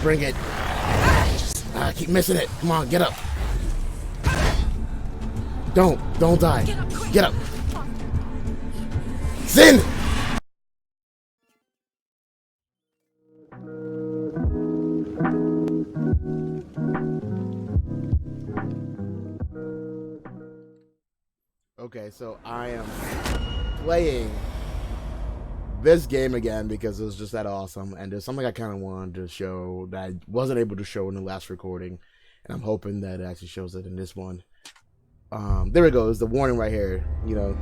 Bring it. I keep missing it. Come on, get up. Don't die. Get up. Sin! Okay, so I am playing this game again because it was just that awesome, and there's something I kind of wanted to show that I wasn't able to show in the last recording, and I'm hoping that it actually shows it in this one. There it goes, the warning right here. You know,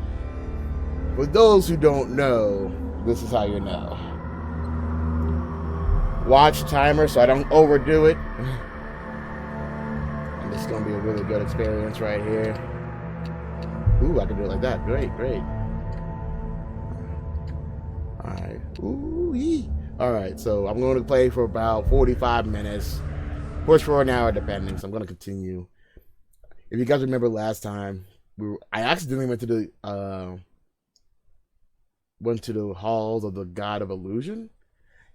for those who don't know, this is how you know. Watch timer so I don't overdo it. And this is gonna be a really good experience right here. Ooh, I can do it like that. Great. Alright. Ooh-wee. Alright, so I'm going to play for about 45 minutes. Push for an hour depending, so I'm going to continue. If you guys remember last time, I accidentally went to the halls of the God of Illusion.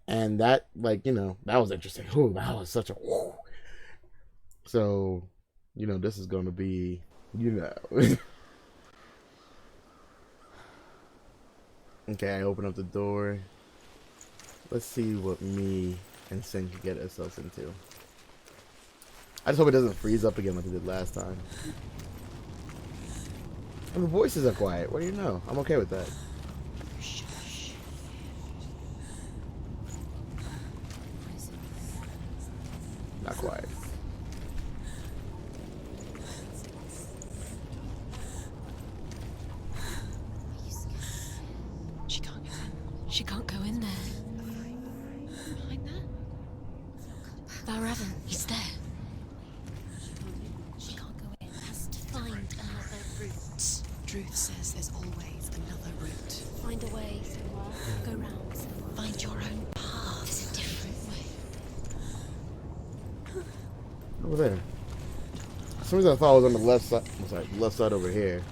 And that, like, you know, that was interesting. Ooh, that was such a... Whoo. So, you know, this is going to be, you know... Okay, I open up the door. Let's see what me and Sin can get ourselves into. I just hope it doesn't freeze up again like it did last time. And the voices are quiet. What do you know? I'm okay with that. Not quiet. She can't go in there. Behind there? Valravan, he's there. She can't go in. Has to find another route. Truth says there's always another route. Find a way somewhere. Go round somewhere. Find your own path. There's a different way. Over there. For some reason I thought it was on the left side. I'm sorry, left side over here.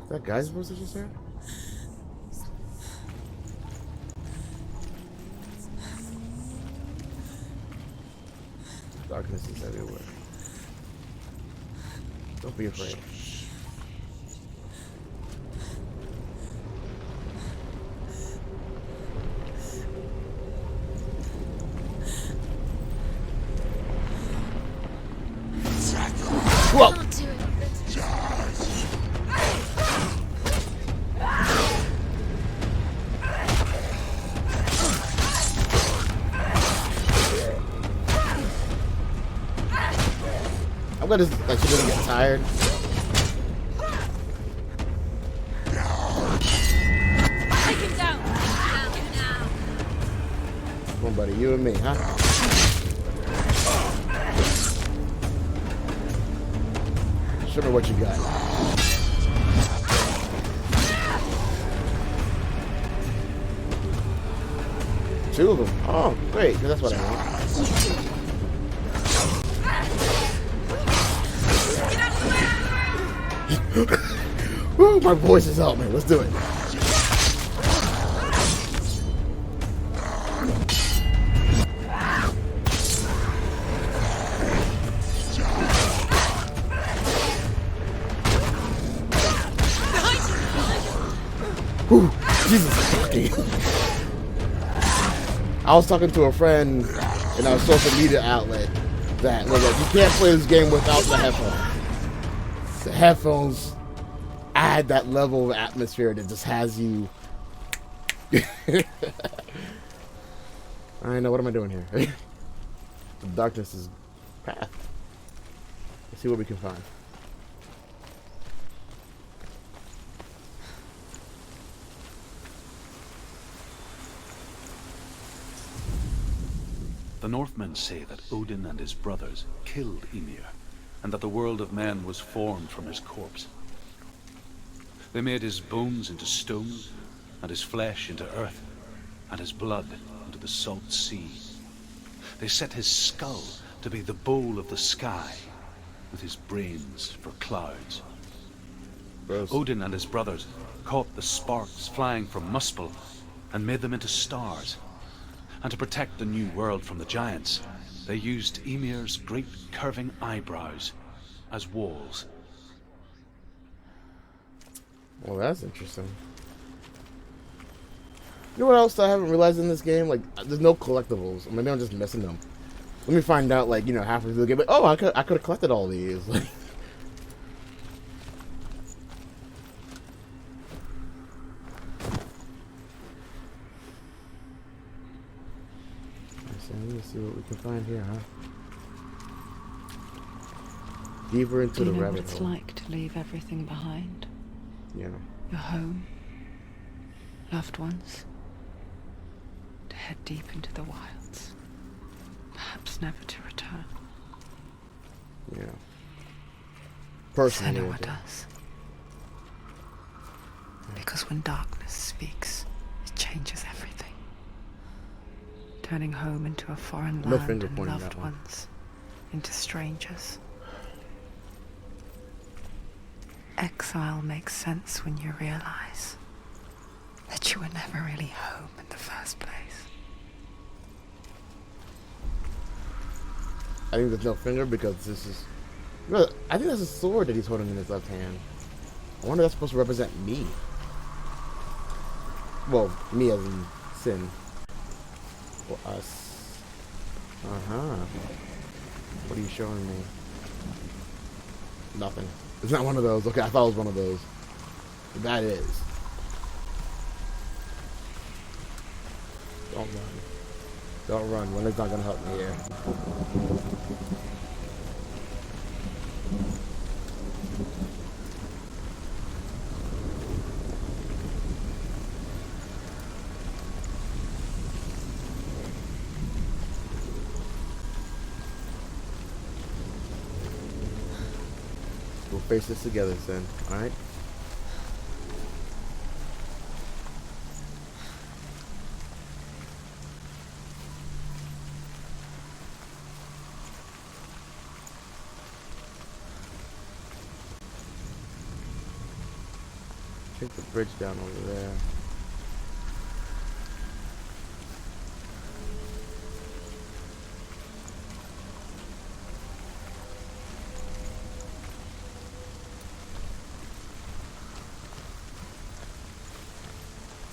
That guy's supposed to just there? Darkness is everywhere. Don't be afraid. Whoa! I'm gonna like she doesn't get tired. Take him down. Come on, buddy, you and me, huh? Show me what you got. Two of them. Oh, great, because that's what I want. Woo, my voice is out, man. Let's do it. Whew, Jesus fucking. I was talking to a friend in our social media outlet that was like, you can't play this game without the headphones. The headphones add that level of atmosphere that just has you. I know, what am I doing here? The darkness is path. Let's see what we can find. The Northmen say that Odin and his brothers killed Ymir, and that the world of men was formed from his corpse. They made his bones into stone, and his flesh into earth, and his blood into the salt sea. They set his skull to be the bowl of the sky, with his brains for clouds. Gross. Odin and his brothers caught the sparks flying from Muspel and made them into stars. And to protect the new world from the giants, they used Ymir's great curving eyebrows as walls. Well, that's interesting. You know what else I haven't realized in this game? Like, there's no collectibles. Maybe I'm just missing them. Let me find out, like, you know, halfway through the game. Like, oh, I could have collected all these. Like, let me see what we can find here, huh? Deeper into Do you the know what rabbit it's hole. like to leave everything behind? Yeah. Your home, loved ones, to head deep into the wilds, perhaps never to return. Yeah. Personally, Senua does. Because when darkness speaks, it changes everything. Turning home into a foreign No land finger and pointing loved that one. ones into strangers. Exile makes sense when you realize that you were never really home in the first place. I think there's no finger because this is... Well, I think that's a sword that he's holding in his left hand. I wonder if that's supposed to represent me. Well, me as in Sin. Or us. Uh-huh. What are you showing me? Nothing. It's not one of those. Okay, I thought it was one of those. But that is. Don't run. Don't run. Winter's not gonna help me here. We'll face this together, Sin. Alright? Take the bridge down over there.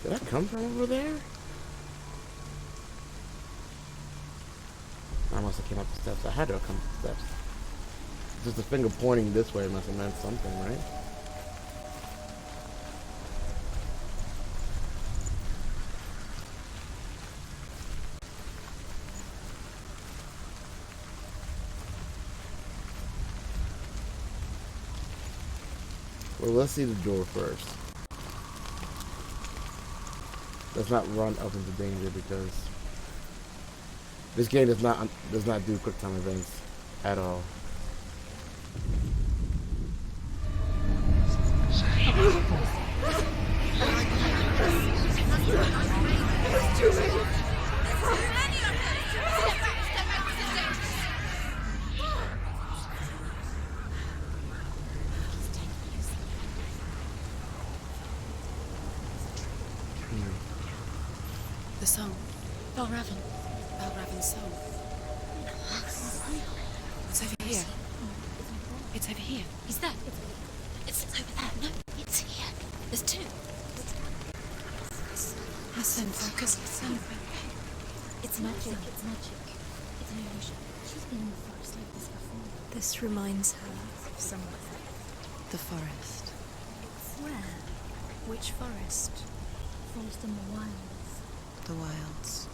Did I come from over there? I must have came up the steps. I had to have come up the steps. Just a finger pointing this way must have meant something, right? Well, let's see the door first. Let's not run up into danger because this game does not do quick time events at all. The song. Balravan. Balravan's song. It's over here. It's over here. He's there. It's over there. No, it's here. There's two. Listen, focus. Listen. It's magic. It's magic. It's an illusion. She's been in the forest like this before. This reminds her of somewhere. The forest. Where? Which forest? Forest in the wilds. The wilds.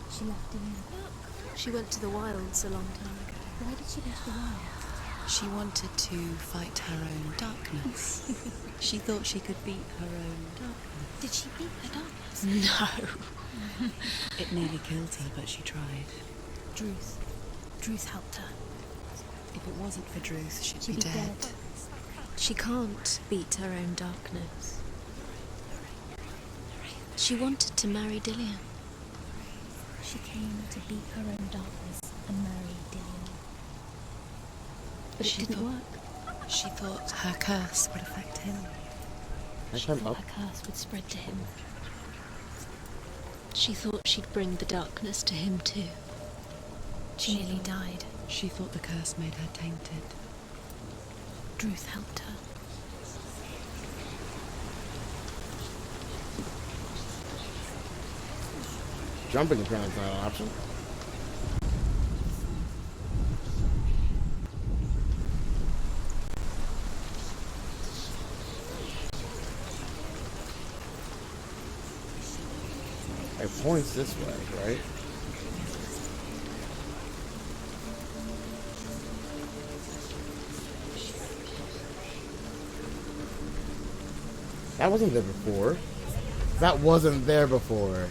She left in the book. She went to the wilds a long time ago. Why did she go to the wilds? She wanted to fight her own darkness. She thought she could beat her own darkness. Did she beat her darkness? No. It nearly killed her, but she tried. Druth. Druth helped her. If it wasn't for Druth, she'd be dead. She can't beat her own darkness. She wanted to marry Dillion. She came to beat her own darkness and marry Dillion. But it didn't work. She thought her curse would affect him. She thought her curse would spread to him. She thought she'd bring the darkness to him too. She nearly died. She thought the curse made her tainted. Druth helped her. Jumping apparently is not an option. It points this way, right? That wasn't there before. That wasn't there before.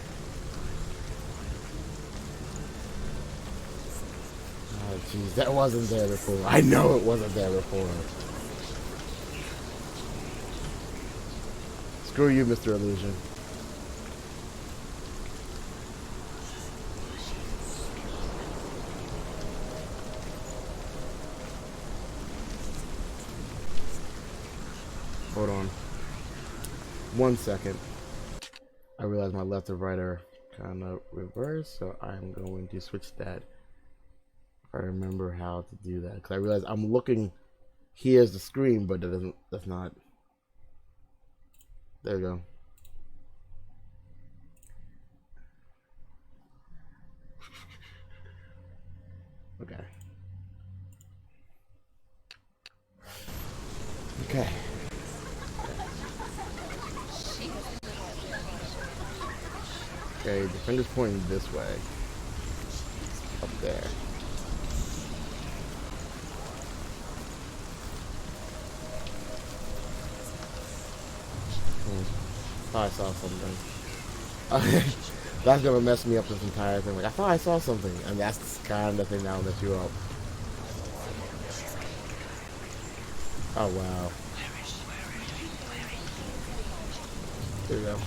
Oh, jeez, that wasn't there before. I know it wasn't there before. Screw you, Mr. Illusion. Hold on. 1 second. I realize my left and right are kind of reversed, so I'm going to switch that. If I remember how to do that, because I realize I'm looking. Here's the screen, but that doesn't. That's not. There we go. Okay. Okay. Okay, the finger's pointing this way. Up there. Thought I saw something. That's gonna mess me up this entire thing. Like, I thought I saw something, and that's kind of the thing that'll mess you up. Oh wow. There we go.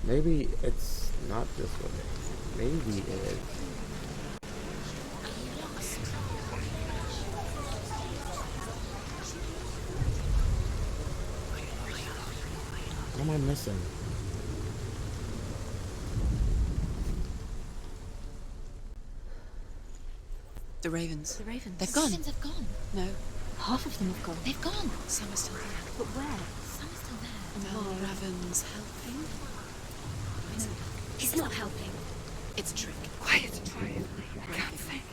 Maybe it's not this way. Maybe it is. What am I missing? The ravens. The ravens. They've The gone. ravens have gone. No. Half of them have gone. They've gone. Some are still there. But where? Some are still there. Well, Raven's helping. He's not helping. It's a trick. Quiet. I can't think.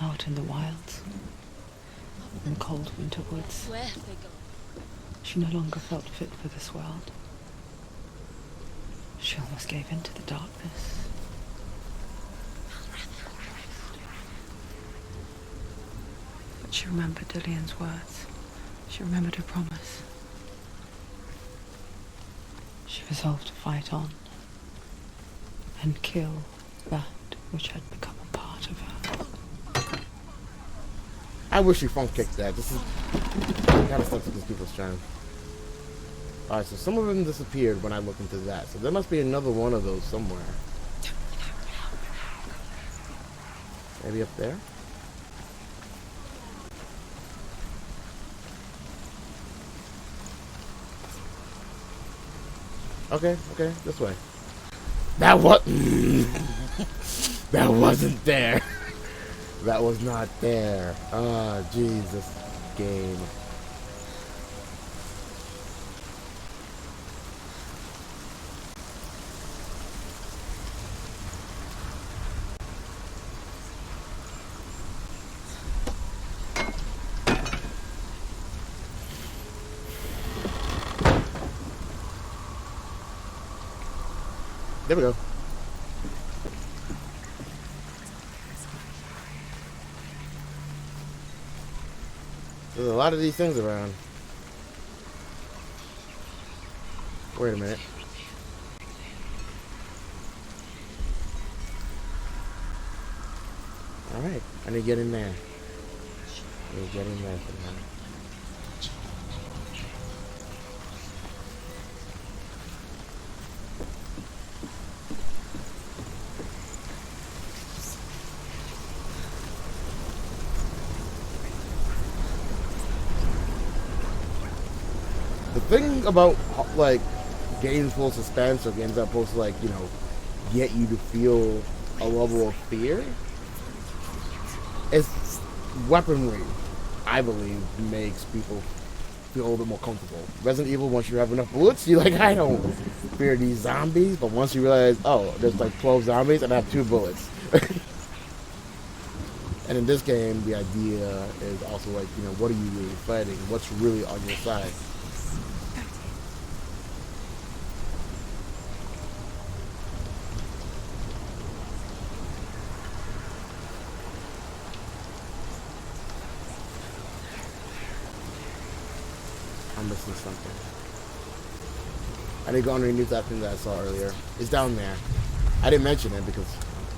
Out in the wilds. In cold winter woods. Where have they gone? She no longer felt fit for this world. She almost gave in to the darkness. But she remembered Dillian's words. She remembered her promise. She resolved to fight on and kill that which had become a part of her. I wish you funk kicked that. This is kind of stuff to these people's channel. Alright, so some of them disappeared when I looked into that. So there must be another one of those somewhere. Maybe up there? Okay, this way. That that wasn't there. That was not there. Oh, Jesus. Game. There we go. There's a lot of these things around. Wait a minute. Alright, I need to get in there. I need to get in there somehow. The thing about, like, games full of suspense or games that are supposed to, like, you know, get you to feel a level of fear is weaponry, I believe, makes people feel a little bit more comfortable. Resident Evil, once you have enough bullets, you're like, I don't fear these zombies, but once you realize, oh, there's like 12 zombies and I have 2 bullets. And in this game, the idea is also like, you know, what are you really fighting? What's really on your side? I'm missing something. I need to go underneath that thing that I saw earlier. It's down there. I didn't mention it because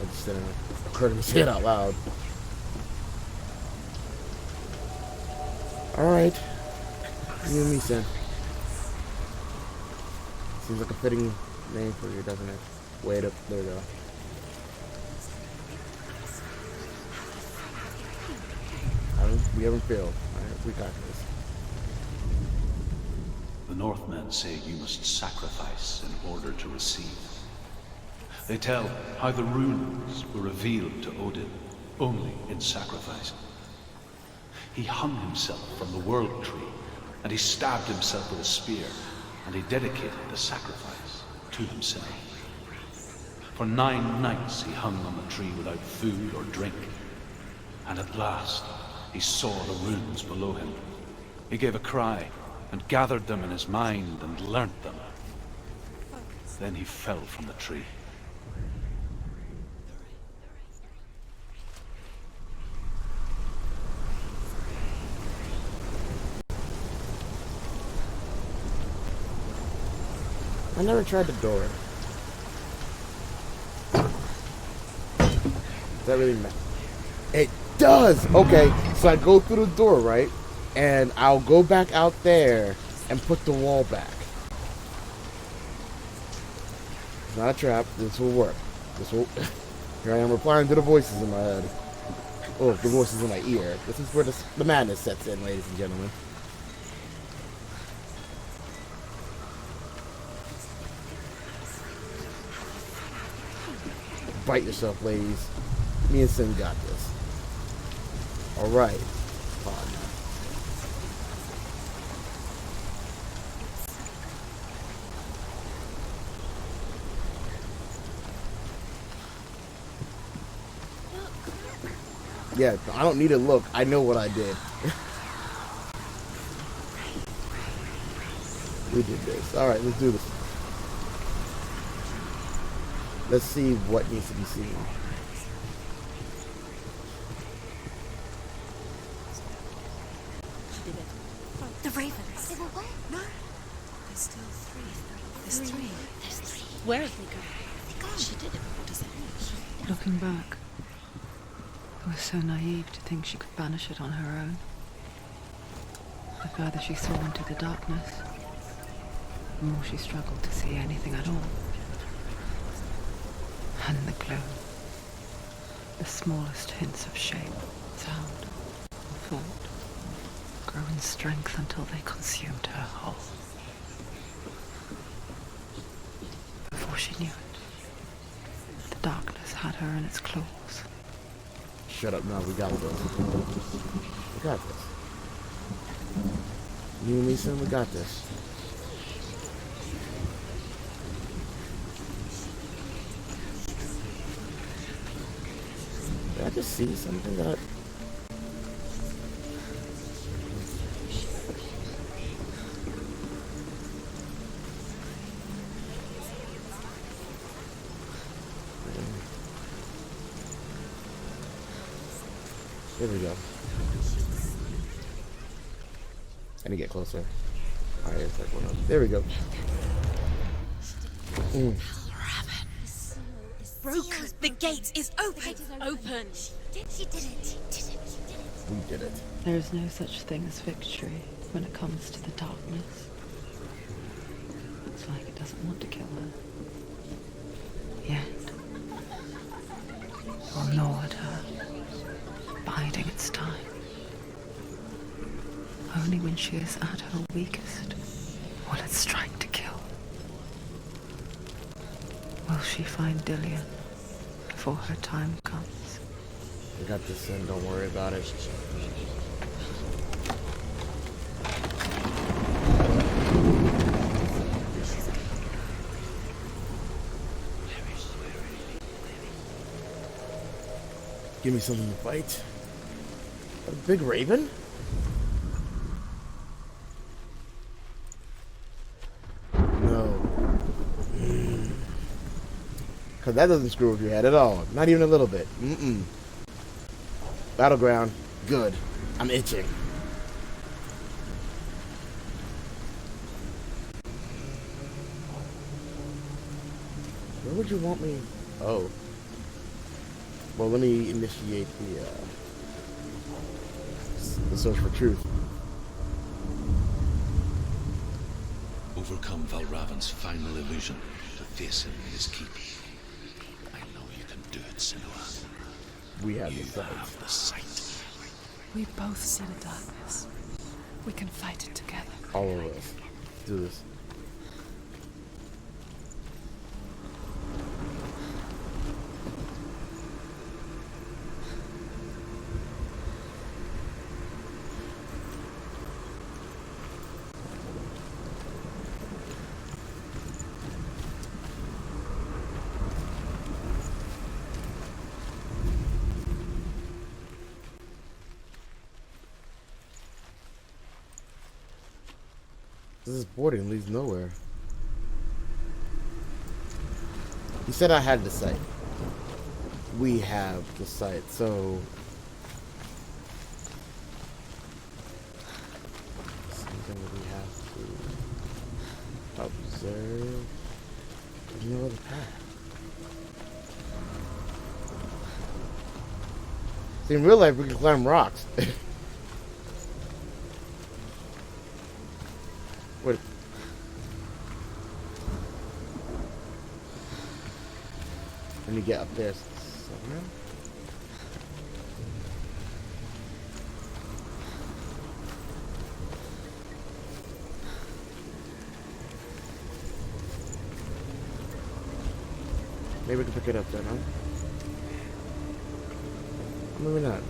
it just didn't occur to me to say it out loud. Alright. You and me, Sin. Seems like a fitting name for you, doesn't it? Wait up. There we go. We haven't failed. Alright, we got this. The Northmen say you must sacrifice in order to receive. They tell how the runes were revealed to Odin only in sacrifice. He hung himself from the World Tree, and he stabbed himself with a spear, and he dedicated the sacrifice to himself. For 9 nights he hung on the tree without food or drink, and at last he saw the runes below him. He gave a cry, and gathered them in his mind and learnt them. Then he fell from the tree. I never tried the door. Does that really matter? It does! Okay, so I go through the door, right? And I'll go back out there and put the wall back. It's not a trap. This will work. This will... Here I am replying to the voices in my head. Oh, the voices in my ear. This is where the madness sets in, ladies and gentlemen. Bite yourself, ladies. Me and Sin got this. Alright. Yeah, I don't need to look. I know what I did. We did this. Alright, let's do this. Let's see what needs to be seen. The ravens. They were where? No. There's still 3. There's 3. There's 3. Where have they gone? She did it. What does that mean? Looking back, I was so naive to think she could banish it on her own. The further she saw into the darkness, the more she struggled to see anything at all. And the gloom, the smallest hints of shape, sound, or thought, grow in strength until they consumed her whole. Before she knew it, the darkness had her in its claws. Shut up now, we got this. We got this. You and me, Sin, we got this. Did I just see something that... There we go. I need to get closer. Alright, it's like one of... There we go. Broken. The gate is open. Open. She did it. We did it. There is no such thing as victory when it comes to the darkness. It's like it doesn't want to kill her. Yet. Or gnaw at her, biding its time. Only when she is at her weakest will it strike to kill. Will she find Dillian before her time comes? We got this in, don't worry about it. Give me something to fight. A big raven? No. Because that doesn't screw with your head at all. Not even a little bit. Battleground. Good. I'm itching. Where would you want me? Oh. Well, let me initiate the search for truth. Overcome Valravan's final illusion to face him in his keep. I know you can do it, Senua. We have You the sight. have the sight. We both see the darkness. We can fight it together. All of us. Do this. This is boarding leads nowhere. You said I had the site. We have the site, so something that we have to observe. There's no other path. See, in real life, we can climb rocks. What? When you get up there somewhere? Maybe we can pick it up then, huh? Maybe not.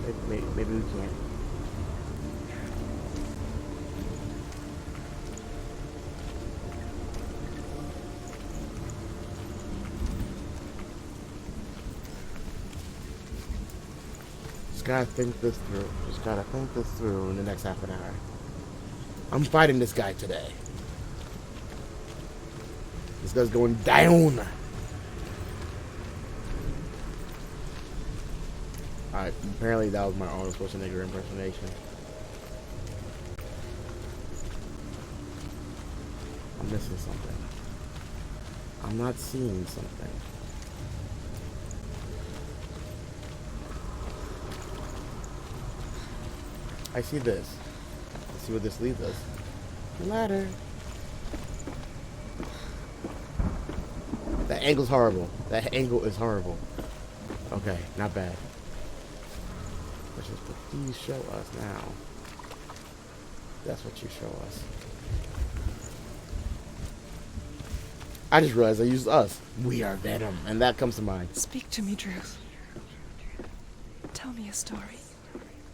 Maybe we can't. Gotta think this through. Just gotta think this through in the next half an hour. I'm fighting this guy today. This guy's going down. Alright, apparently that was my Arnold Schwarzenegger impersonation. I'm missing something. I'm not seeing something. I see this. Let's see where this leads us. Ladder. That angle's horrible. That angle is horrible. Okay, not bad. Let's just what these show us now. That's what you show us. I just realized I used us. We are Venom, and that comes to mind. Speak to me, Drew. Tell me a story.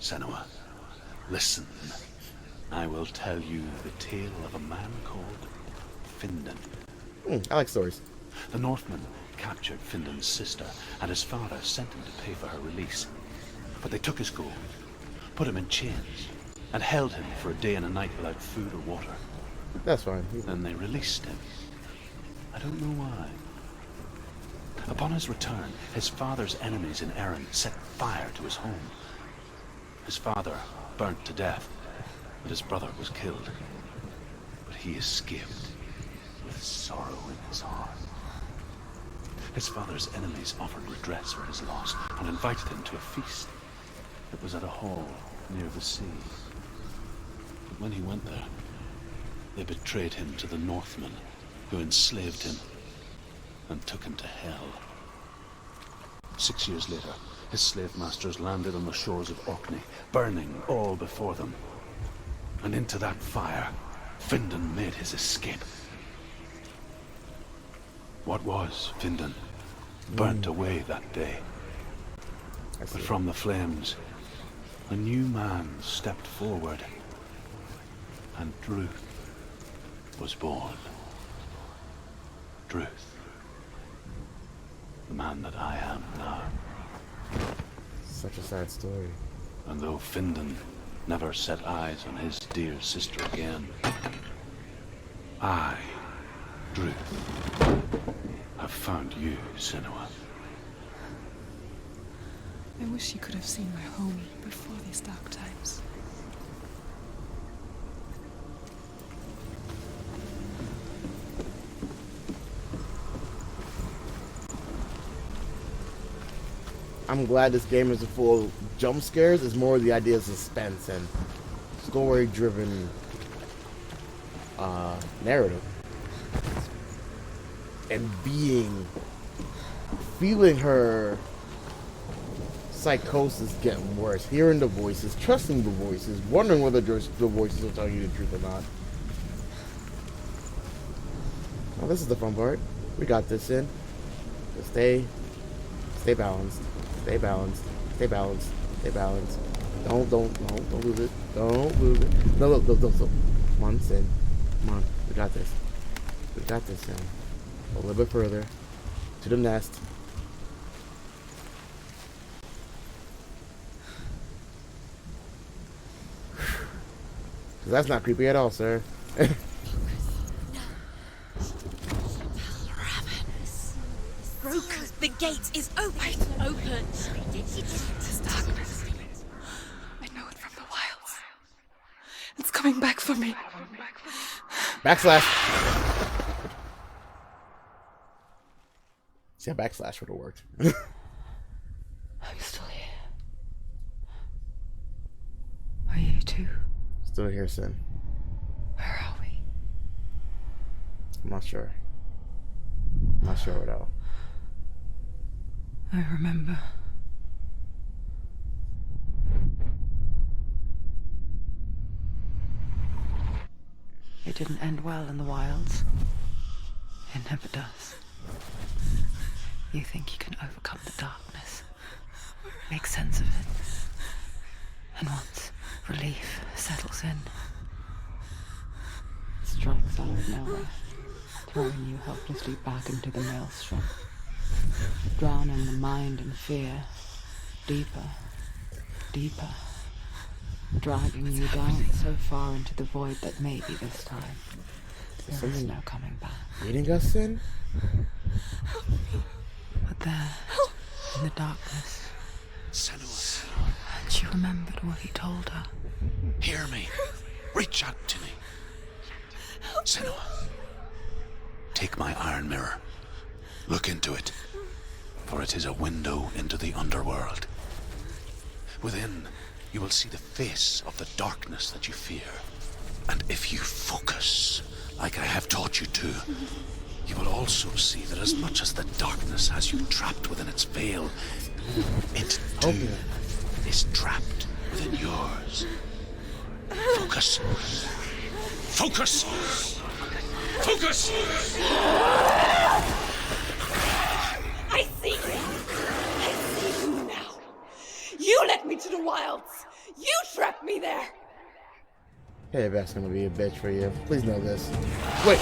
Senua, listen. I will tell you the tale of a man called Findan. I like stories. The Northmen captured Findan's sister, and his father sent him to pay for her release. But they took his gold, put him in chains, and held him for a day and a night without food or water. That's fine. Then they released him. I don't know why. Upon his return, his father's enemies in Erin set fire to his home. His father burnt to death, and his brother was killed. But he escaped with sorrow in his heart. His father's enemies offered redress for his loss and invited him to a feast. It was at a hall near the sea. But when he went there, they betrayed him to the Northmen, who enslaved him and took him to hell. 6 years later, his slave masters landed on the shores of Orkney, burning all before them. And into that fire, Findan made his escape. What was Findan burnt away that day. But from the flames, a new man stepped forward, and Druth was born. Druth, the man that I am now. Such a sad story. And though Findan never set eyes on his dear sister again, I, Druth, have found you, Senua. I wish you could have seen my home before these dark times. I'm glad this game isn't full of jump scares. It's more the idea of suspense and story-driven narrative. And feeling her psychosis getting worse, hearing the voices, trusting the voices, wondering whether the voices are telling you the truth or not. Well, this is the fun part. We got this in. Just stay balanced. Stay balanced. Stay balanced. Stay balanced. Don't lose it. Don't lose it. No, look. Come on, Sin. Come on. We got this. We got this, Sin. A little bit further. To the nest. That's not creepy at all, sir. Broken. The gate is open. Open. This darkness. I know it from the wilds. It's coming back for me. Backslash. See, a backslash would have worked. I'm still here. Are you too? Still here, Sin. Where are we? I'm not sure. Not sure at all. I remember. It didn't end well in the wilds. It never does. You think you can overcome the darkness, make sense of it, and once relief settles in, it strikes out of nowhere, throwing you helplessly back into the maelstrom, drowning the mind in fear, deeper, deeper, dragging you down so far into the void that maybe this time there is no coming back. Eating us, Sin? But there, in the darkness, Senua, she remembered what he told her. hear me. Reach out to me. Senua, take my iron mirror. Look into it, for it is a window into the underworld. Within, you will see the face of the darkness that you fear. And if you focus, like I have taught you to, you will also see that as much as the darkness has you trapped within its veil, it too is trapped within yours. Focus. Focus! Focus! I see you. I see you now. You led me to the wilds. You trapped me there. Hey, that's gonna be a bitch for you. Please know this. Wait!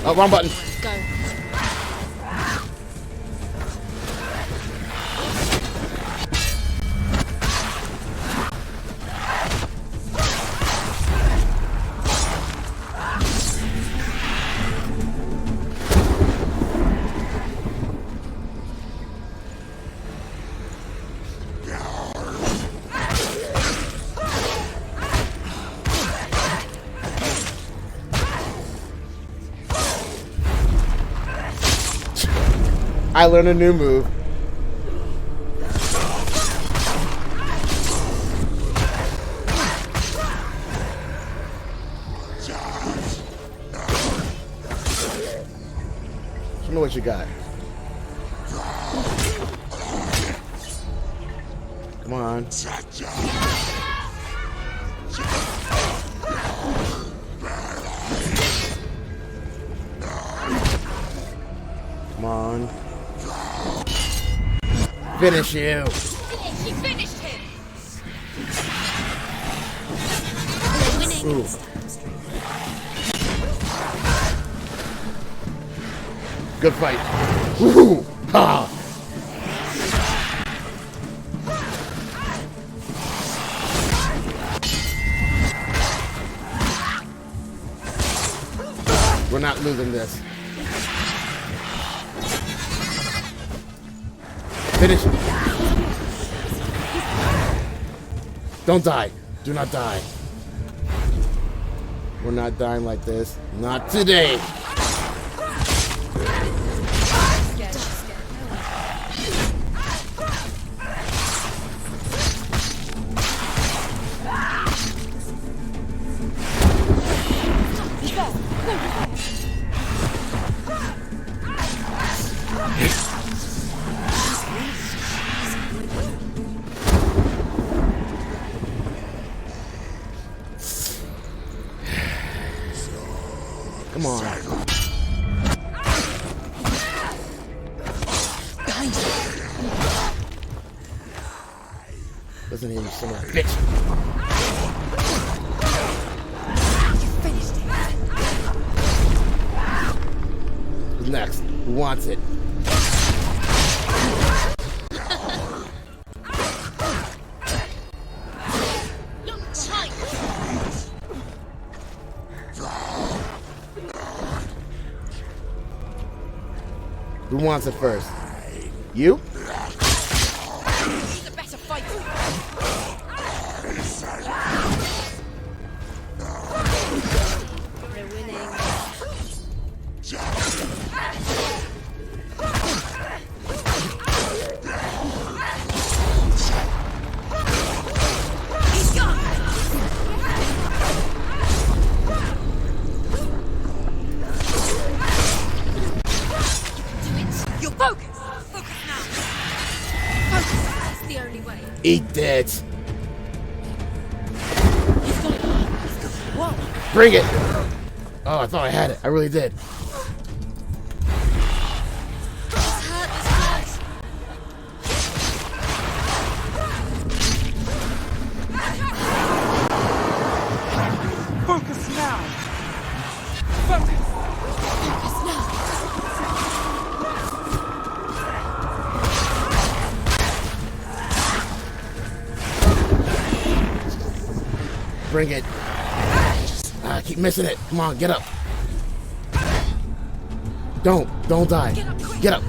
Oh, wrong button! Go. I learned a new move. Show me what you got. Come on. Come on. Finish you. She finished him. Ooh. Good fight. Woohoo! Ha! We're not losing this. Finish him. Don't die. Do not die. We're not dying like this. Not today. Come on. Behind you. Listen here, you son of a bitch. You finished it. Who's next? Who wants it? Look behind. Who wants it first? You? He's a better fighter. We're winning. He's gone. You'll focus! Focus now! Focus! That's the only way. Eat that. He's got it. Whoa! Bring it. Oh, I thought I had it. I really did. It's hurt this place. Focus now! Focus! Focus now. Bring it. I keep missing it. Come on, get up. Don't die. Get up quick. Get up.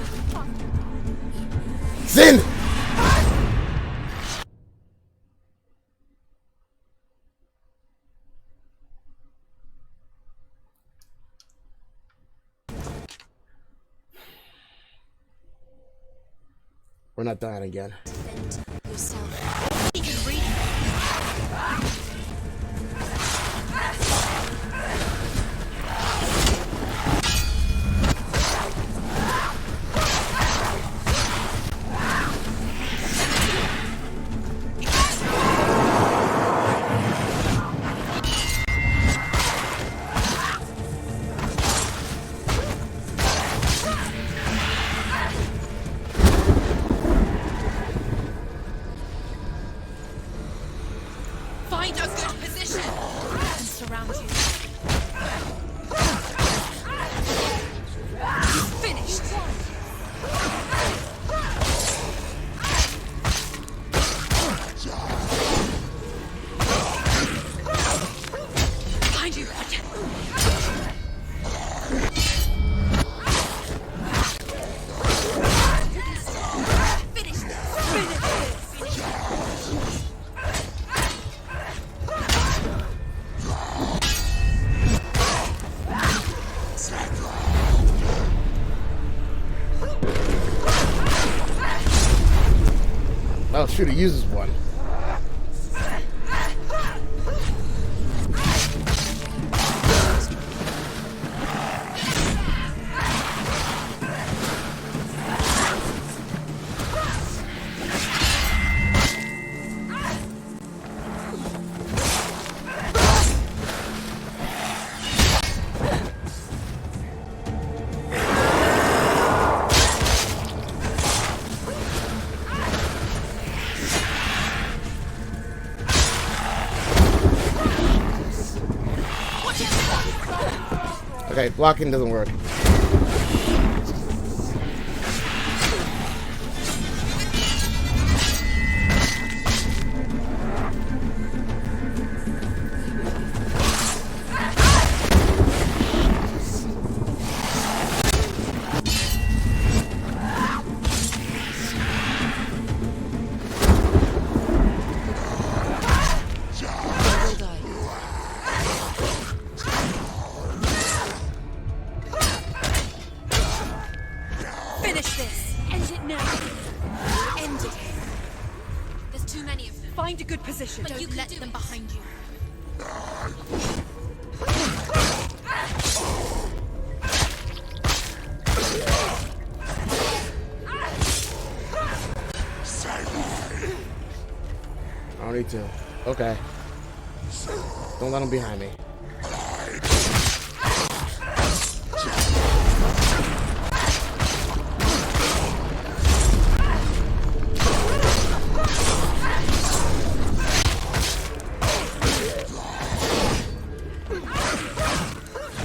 Sin! We're not dying again. Defend yourself. You can read it. Oh shoot, he uses one. Okay, blocking doesn't work. Finish this! End it now! End it here. There's too many of them. Find a good position. But don't let them behind you. I don't need to. Okay. Don't let them behind me.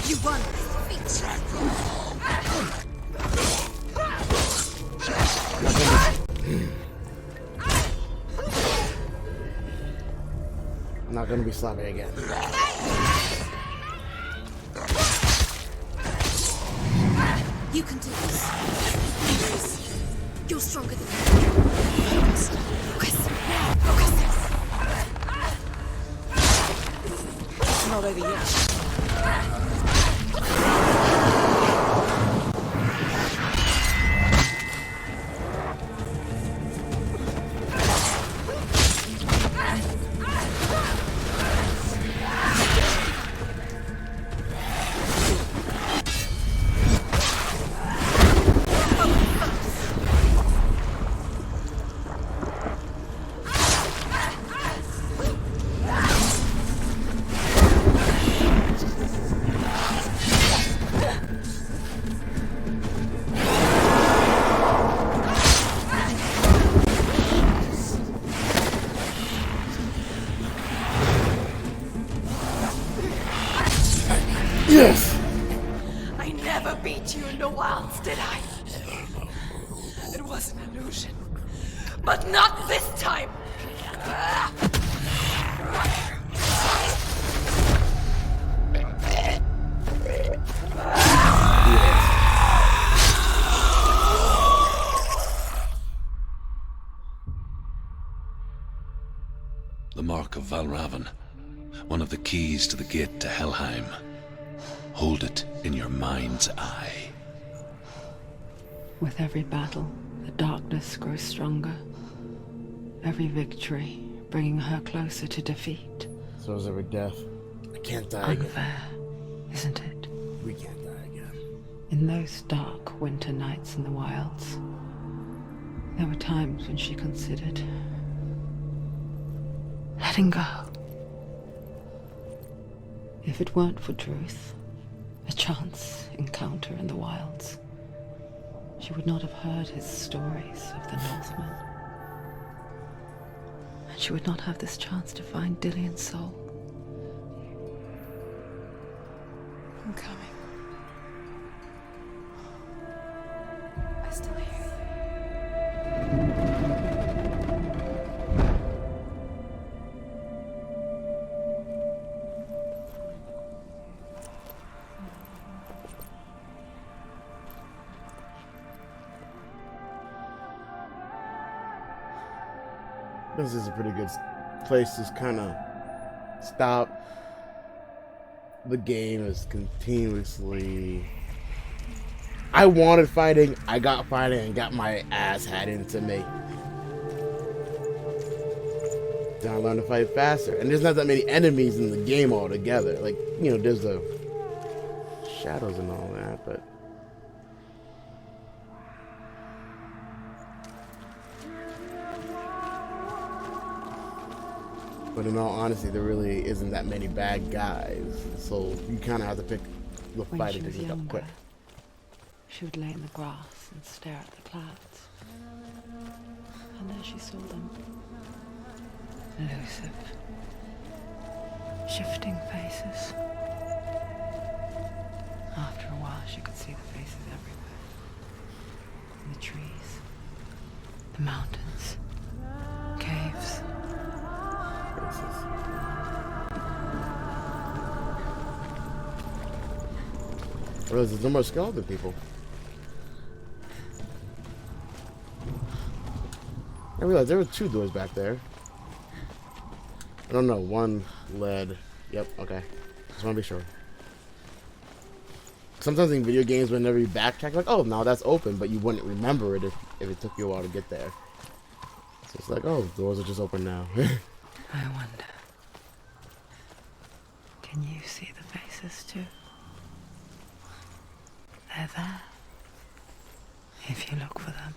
You won. I'm not gonna be sloppy again. You can do this. You're stronger than me. Focus. Focus. Now. Focus. It's not over yet. Yes! I never beat you in the wilds, did I? It was an illusion. But not this time! The Mark of Valravan. One of the keys to the gate to Helheim. Hold it in your mind's eye. With every battle, the darkness grows stronger. Every victory bringing her closer to defeat. So is every death. I can't die again. Unfair, isn't it? We can't die again. In those dark winter nights in the wilds, there were times when she considered letting go. If it weren't for Druth, a chance encounter in the wilds, she would not have heard his stories of the Northmen. And she would not have this chance to find Dillion's soul. I'm coming. I still hear This is a pretty good place to kind of stop. The game is continuously... I wanted fighting, I got fighting, and got my ass had into me. Then I learned to fight faster. And there's not that many enemies in the game altogether. Like, you know, there's the shadows and all that, but... But in all honesty, there really isn't that many bad guys. So you kind of have to pick the When fight she to was pick up quick. younger, she would lay in the grass and stare at the clouds. And there she saw them. Elusive. Shifting faces. After a while, she could see the faces everywhere. In the trees. The mountains. Caves. I realize there's no more skeleton people. I realized there were 2 doors back there. I don't know, one led. Yep, okay. Just want to be sure. Sometimes in video games, whenever you backtrack, like, oh, now that's open, but you wouldn't remember it if it took you a while to get there. So it's like, oh, doors are just open now. I wonder. Can you see the faces too? They're there. If you look for them.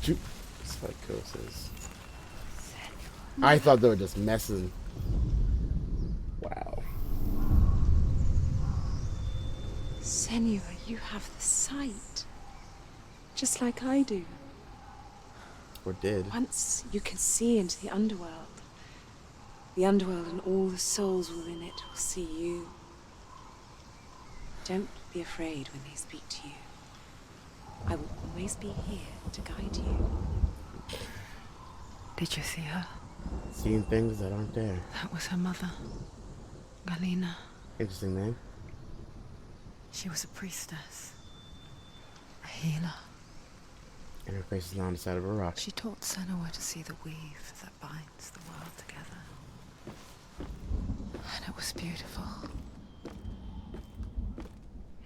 Shoot. Psychosis. I thought they were just messing. Wow. Senua, you have the sight. Just like I do. Or did. Once you can see into the underworld. The underworld and all the souls within it will see you. Don't be afraid when they speak to you. I will always be here to guide you. Did you see her? Seeing things that aren't there. That was her mother, Galena. Interesting name. She was a priestess, a healer. And her face is on the side of a rock. She taught Senua to see the weave that binds the world together. And it was beautiful.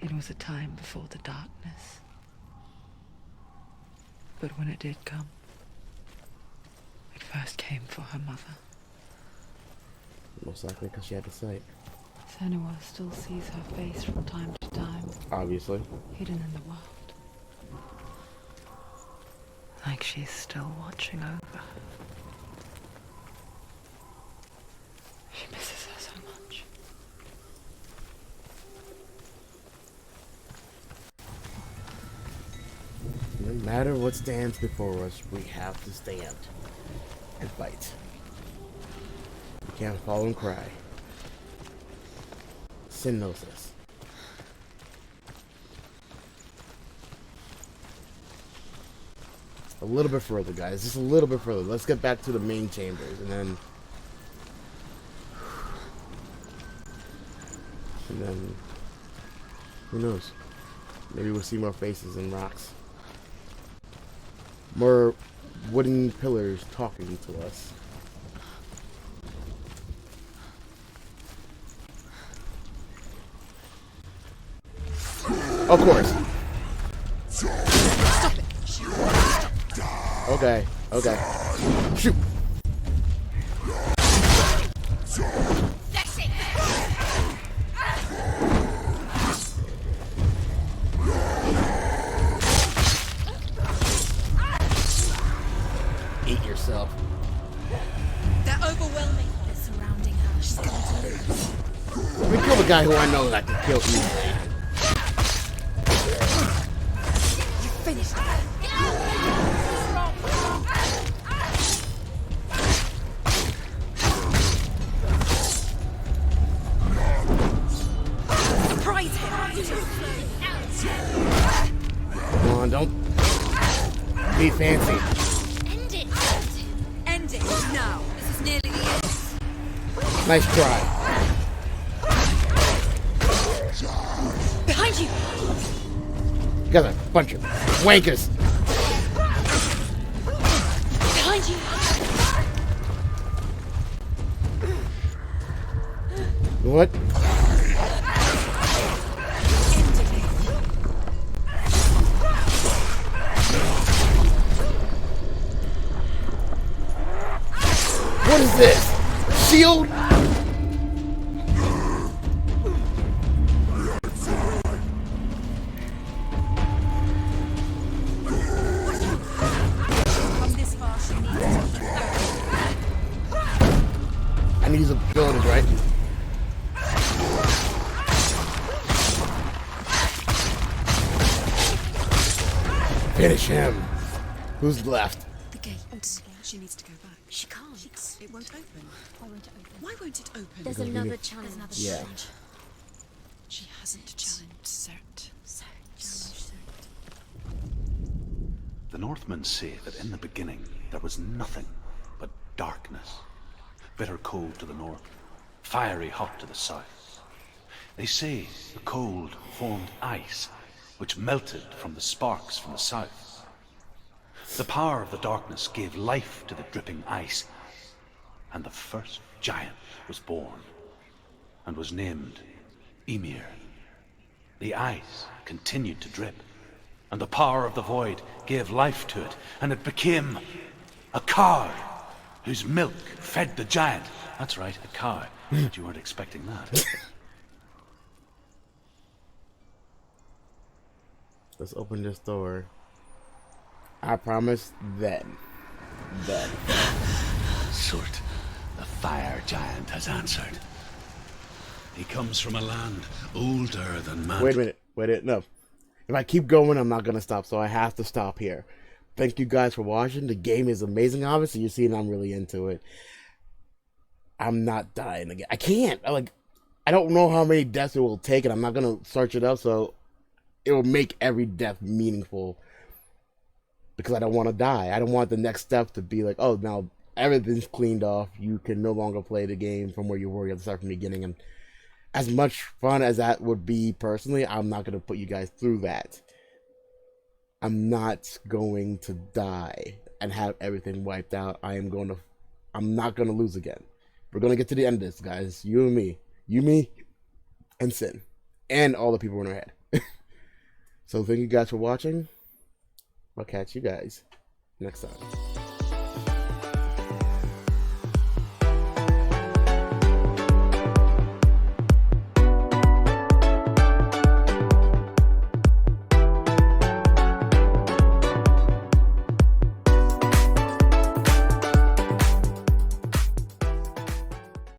It was a time before the darkness. But when it did come, it first came for her mother. Most likely because she had the sight. Senua still sees her face from time to time, Obviously. hidden in the world. Like she's still watching over her. She misses her so much. No matter what stands before us, we have to stand and fight. We can't fall and cry. Sin knows this. A little bit further, guys. Just a little bit further. Let's get back to the main chambers, and then who knows? Maybe we'll see more faces and rocks. More wooden pillars talking to us. Of course. Stop it! Okay, okay. Shoot! That's it! Eat yourself. They're overwhelming. They're surrounding her. She's going to lose. Let me kill the guy who I know that can kill easily. You finished her. Surprise him! Come on, don't be fancy. End it! End it now! This is nearly the end. Nice try. Behind you! You guys are a bunch of wankers. Behind you! What? What is this? Shield? I need some abilities, right? Finish him. Who's left? The gate. She needs to go back. She can't. It won't open. Why won't it open? Why won't it open? There's another challenge. Yeah. She hasn't challenged Cert. The Northmen say that in the beginning there was nothing but darkness. Bitter cold to the north, fiery hot to the south. They say the cold formed ice, which melted from the sparks from the south. The power of the darkness gave life to the dripping ice, and the first giant was born, and was named Ymir. The ice continued to drip, and the power of the void gave life to it, and it became a cow, whose milk fed the giant. That's right, a cow. But you weren't expecting that. Let's open this door. I promise then. Surt, the fire giant has answered. He comes from a land older than man. Wait a minute, no. If I keep going, I'm not gonna stop, so I have to stop here. Thank you guys for watching. The game is amazing, obviously. You're seeing I'm really into it. I'm not dying again. I can't. I don't know how many deaths it will take, and I'm not gonna search it up, so it will make every death meaningful. Because I don't want to die. I don't want the next step to be like, oh, now everything's cleaned off. You can no longer play the game from where you were. You have to start from the beginning. And as much fun as that would be personally, I'm not going to put you guys through that. I'm not going to die and have everything wiped out. I'm not going to lose again. We're going to get to the end of this, guys. You and me. You, me, and Sin. And all the people in our head. So thank you guys for watching. I'll catch you guys next time.